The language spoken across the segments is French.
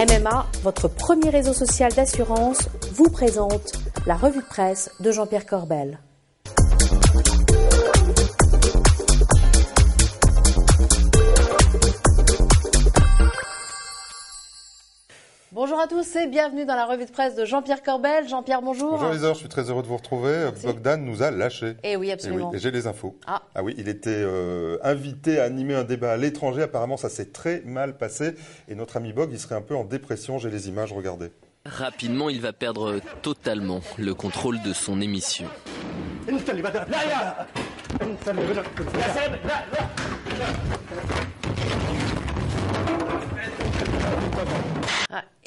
MMA, votre premier réseau social d'assurance, vous présente la revue de presse de Jean-Pierre Corbel. Bonjour à tous et bienvenue dans la revue de presse de Jean-Pierre Corbel. Jean-Pierre, bonjour. Bonjour Lisa, je suis très heureux de vous retrouver. Merci. Bogdan nous a lâchés. Eh oui, absolument. Et j'ai les infos. Ah oui, il était invité à animer un débat à l'étranger. Apparemment, ça s'est très mal passé. Et notre ami Bog, il serait un peu en dépression. J'ai les images, regardez. Rapidement, il va perdre totalement le contrôle de son émission.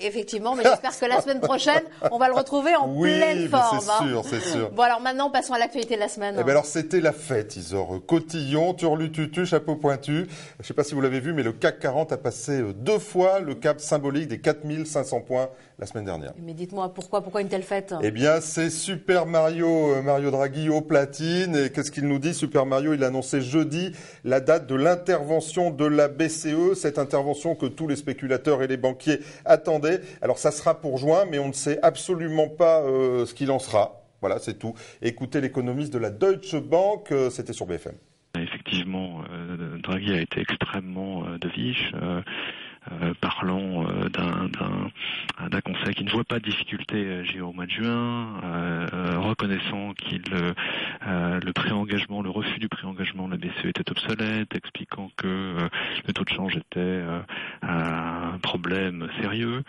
Effectivement, mais j'espère que la semaine prochaine, on va le retrouver en pleine forme. C'est sûr. Bon, alors maintenant, passons à l'actualité de la semaine. Alors, c'était la fête, Isor. Cotillon, turlututu, chapeau pointu. Je ne sais pas si vous l'avez vu, mais le CAC 40 a passé 2 fois le cap symbolique des 4500 points la semaine dernière. Mais dites-moi, pourquoi une telle fête? Eh bien, c'est Super Mario Draghi au platine. Et qu'est-ce qu'il nous dit, Super Mario? Il a annoncé jeudi la date de l'intervention de la BCE, cette intervention que tous les spéculateurs et les banquiers attendaient. Alors, ça sera pour juin, mais on ne sait absolument pas ce qu'il en sera. Voilà, c'est tout. Écoutez l'économiste de la Deutsche Bank, c'était sur BFM. Effectivement, Draghi a été extrêmement dovish. Parlant d'un conseil qui ne voit pas de difficulté au mois de juin, reconnaissant qu'il le préengagement, le refus du préengagement de la BCE était obsolète, expliquant que le taux de change était un problème sérieux,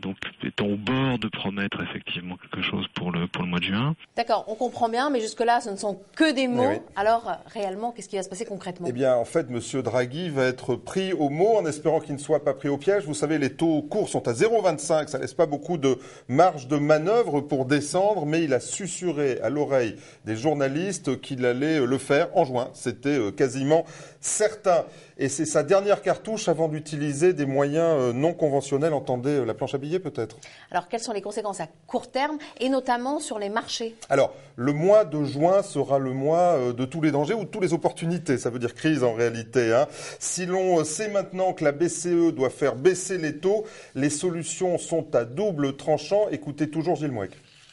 donc étant au bord de promettre effectivement quelque chose pour le mois de juin. D'accord, on comprend bien, mais jusque-là, ce ne sont que des mots. Oui. Alors, réellement, qu'est-ce qui va se passer concrètement? Eh bien, en fait, Monsieur Draghi va être pris au mot en espérant qu'il ne soit pas pris au piège. Vous savez, les taux courts sont à 0,25. Ça laisse pas beaucoup de marge de manœuvre pour descendre, mais il a susurré à l'oreille des journalistes qu'il allait le faire en juin. C'était quasiment certain. Et c'est sa dernière cartouche avant d'utiliser des moyens non conventionnels. Entendez la planche à billets peut-être. Alors, quelles sont les conséquences à court terme et notamment sur les marchés? Alors, le mois de juin sera le mois de tous les dangers ou de toutes les opportunités. Ça veut dire crise en réalité. Si l'on sait maintenant que la BCE doit faire baisser les taux, les solutions sont à double tranchant. Écoutez toujours Gilles Mouek.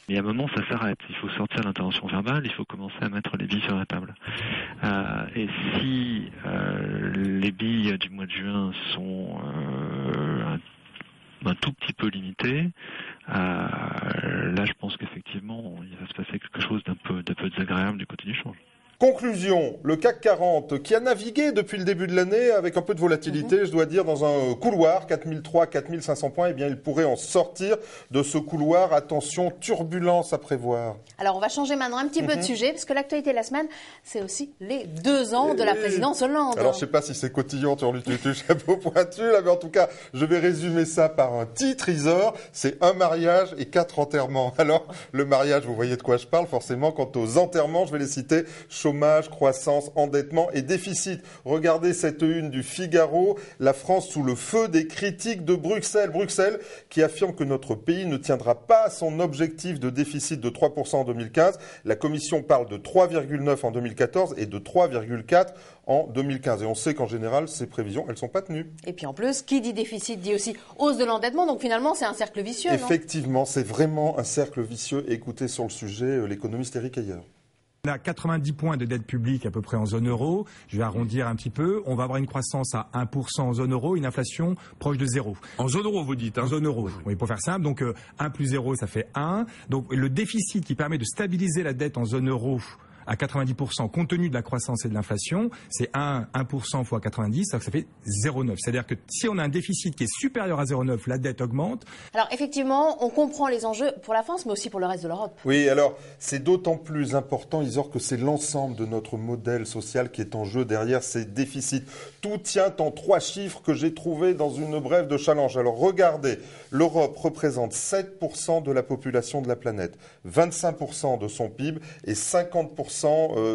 Et à un moment, ça s'arrête. Il faut sortir l'intervention verbale, il faut commencer à mettre les billes sur la table. Et si les billes du mois de juin sont un tout petit peu limitées, là, je pense qu'effectivement, il va se passer quelque chose d'un peu désagréable du côté du change. Conclusion, le CAC 40 qui a navigué depuis le début de l'année avec un peu de volatilité, je dois dire, dans un couloir, 4003, 4500 points, eh bien, il pourrait en sortir de ce couloir. Attention, turbulence à prévoir. Alors, on va changer maintenant un petit peu de sujet, parce que l'actualité de la semaine, c'est aussi les 2 ans de la présidence Hollande. Alors, je sais pas si c'est cotillon, turlututu, chapeau pointu, là, mais en tout cas, je vais résumer ça par un titre, Isor. C'est un mariage et 4 enterrements. Alors, le mariage, vous voyez de quoi je parle, forcément. Quant aux enterrements, je vais les citer. Chômage, croissance, endettement et déficit. Regardez cette une du Figaro. La France sous le feu des critiques de Bruxelles. Bruxelles qui affirme que notre pays ne tiendra pas à son objectif de déficit de 3% en 2015. La Commission parle de 3,9 en 2014 et de 3,4 en 2015. Et on sait qu'en général, ces prévisions, elles ne sont pas tenues. Et puis en plus, qui dit déficit dit aussi hausse de l'endettement. Donc finalement, c'est un cercle vicieux, Effectivement, c'est vraiment un cercle vicieux. Écoutez sur le sujet l'économiste Éric Heyer. On a 90 points de dette publique à peu près en zone euro. Je vais arrondir un petit peu. On va avoir une croissance à 1% en zone euro, une inflation proche de 0. En zone euro, vous dites, En zone euro, oui, pour faire simple. Donc 1 plus 0, ça fait 1. Donc le déficit qui permet de stabiliser la dette en zone euro à 90% compte tenu de la croissance et de l'inflation, c'est 1% fois 90, ça fait 0,9. C'est-à-dire que si on a un déficit qui est supérieur à 0,9, la dette augmente. Alors effectivement, on comprend les enjeux pour la France, mais aussi pour le reste de l'Europe. Oui, alors c'est d'autant plus important, Isor, que c'est l'ensemble de notre modèle social qui est en jeu derrière ces déficits. Tout tient en 3 chiffres que j'ai trouvés dans une brève de challenge. Alors regardez, l'Europe représente 7% de la population de la planète, 25% de son PIB et 50%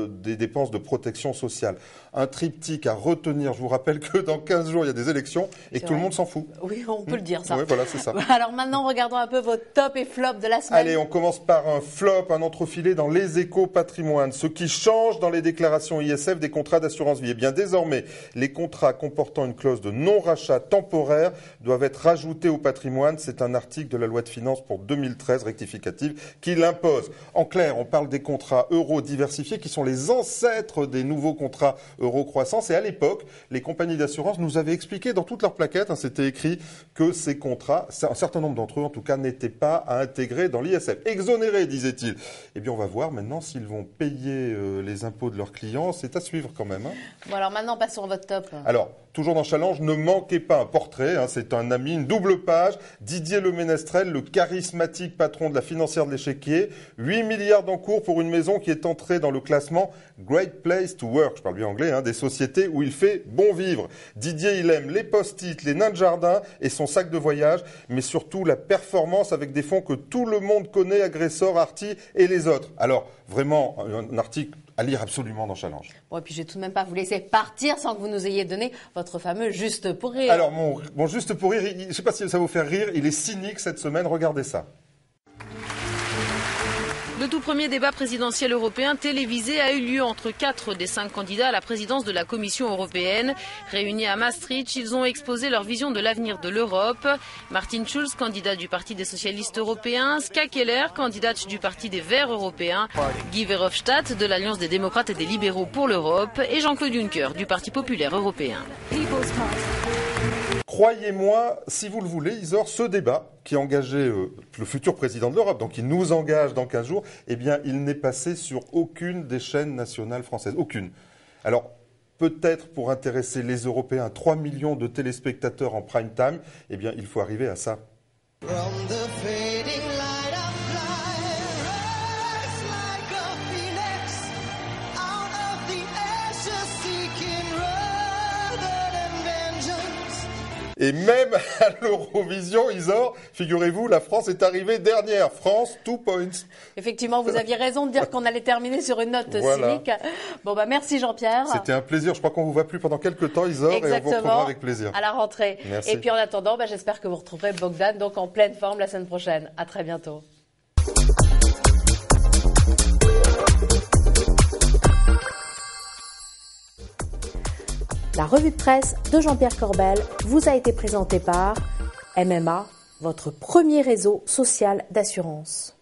des dépenses de protection sociale. un triptyque à retenir. Je vous rappelle que dans 15 jours, il y a des élections et que tout le monde s'en fout. Oui, on peut le dire ça. Oui, voilà, c'est ça. Alors maintenant, regardons un peu vos top et flop de la semaine. Allez, on commence par un flop, un entrefilé dans les échos patrimoine. Ce qui change dans les déclarations ISF des contrats d'assurance vie. Eh bien, désormais, les contrats comportant une clause de non-rachat temporaire doivent être rajoutés au patrimoine. C'est un article de la loi de finances pour 2013 rectificative qui l'impose. En clair, on parle des contrats euro diversifiés qui sont les ancêtres des nouveaux contrats euro croissance. Et à l'époque, les compagnies d'assurance nous avaient expliqué dans toutes leurs plaquettes, c'était écrit que ces contrats, un certain nombre d'entre eux en tout cas, n'étaient pas à intégrer dans l'ISF. Exonérés, disait-il. Eh bien, on va voir maintenant s'ils vont payer les impôts de leurs clients. C'est à suivre quand même. Bon, alors maintenant, passons à votre top. Alors, toujours dans Challenge, ne manquez pas un portrait. C'est un ami, une double page. Didier Leménestrel, le charismatique patron de la financière de l'échiquier. 8 milliards d'encours pour une maison qui est entrée dans le classement Great Place to Work, je parle bien anglais, des sociétés où il fait bon vivre. Didier, il aime les post-it, les nains de jardin et son sac de voyage, mais surtout la performance avec des fonds que tout le monde connaît, Agressor, Arty et les autres. Alors, vraiment, un article à lire absolument dans Challenge. Bon, et puis je vais tout de même pas vous laisser partir sans que vous nous ayez donné votre fameux juste pour rire. Alors, mon juste pour rire, je ne sais pas si ça va vous faire rire, il est cynique cette semaine, regardez ça. Le tout premier débat présidentiel européen télévisé a eu lieu entre 4 des 5 candidats à la présidence de la Commission européenne. Réunis à Maastricht, ils ont exposé leur vision de l'avenir de l'Europe. Martin Schulz, candidat du Parti des socialistes européens, Ska Keller, candidate du Parti des Verts européens, Guy Verhofstadt de l'Alliance des démocrates et des libéraux pour l'Europe et Jean-Claude Juncker du Parti populaire européen. Croyez-moi, si vous le voulez, Isor, ce débat qui engageait le futur président de l'Europe, donc il nous engage dans 15 jours, eh bien, il n'est passé sur aucune des chaînes nationales françaises. Aucune. Alors, peut-être pour intéresser les Européens, 3 millions de téléspectateurs en prime time, eh bien, il faut arriver à ça. Et même à l'Eurovision, Isor, figurez-vous, la France est arrivée dernière. France, 2 points. Effectivement, vous aviez raison de dire qu'on allait terminer sur une note cynique. Bon, merci Jean-Pierre. C'était un plaisir. Je crois qu'on vous voit plus pendant quelques temps, Isor, et on vous retrouvera avec plaisir. À la rentrée. Merci. Et puis en attendant, j'espère que vous retrouverez Bogdan donc en pleine forme la semaine prochaine. À très bientôt. La revue de presse de Jean-Pierre Corbel vous a été présentée par MMA, votre premier réseau social d'assurance.